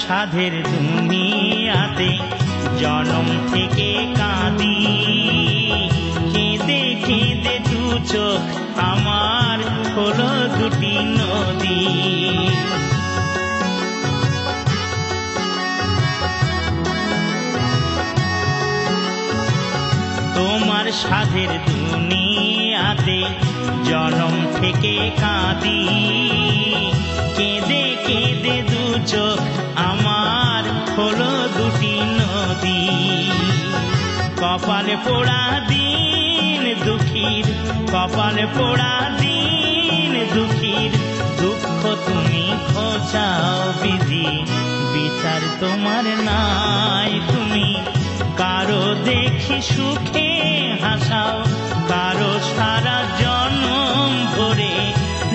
সাধের দুনিয়াতে জনম থেকে কাঁদি, কেঁদে কেঁদে দু চোখ আমার হলো দুটি নদী। তোমার সাধের দুনিয়াতে জনম থেকে কাঁদি, কেঁদে কেঁদে দু চোখ আমার হলো দুটি নদী। কপালে পোড়া দিন দুঃখীর, কপালে পোড়া দিন দুঃখীর, দুঃখ তুমি ঘোচাও বিধি, বিচার তোমার নাই। তুমি কারো দেখি সুখে হাসাও, কারো সারা জনম ভরে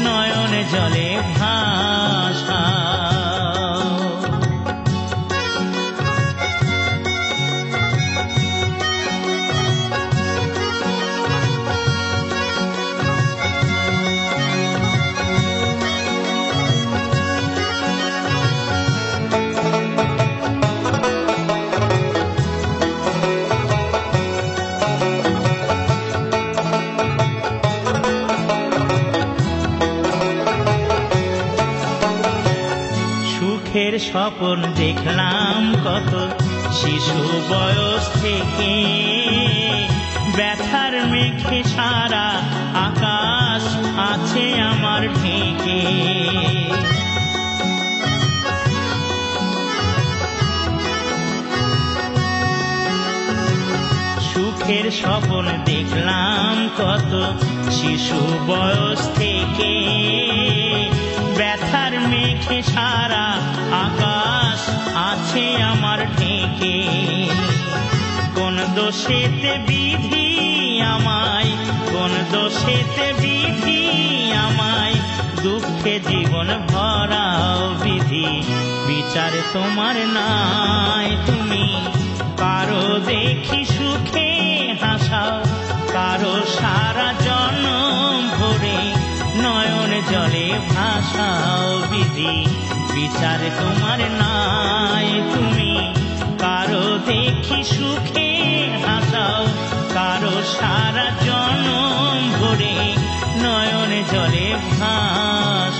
নয়ন জলে ভাসাও। সুখের স্বপ্ন দেখলাম কত শিশু বয়স থেকে, ব্যথার মেঘে সারা আকাশ আছে আমার ঢেকে। সুখের স্বপ্ন দেখলাম কত শিশু বয়স থেকে, ব্যথার মেঘে সারা আকাশ আছে আমার ঢেকে। কোন দোষেতে বিধি আমায়, কোন দোষেতে বিধি আমায় দুঃখে জীবন ভরাও বিধি, বিচার তোমার নাই। তুমি কারো দেখি সুখে হাসাও, কারো সারা জনম ভরে নয়ন জলে ভাসাও বিধি, বিচার তোমার নাই। তুমি কারো দেখি সুখে হাসাও, কারো সারা জনম ভরে নয়ন জলে ভাসাও।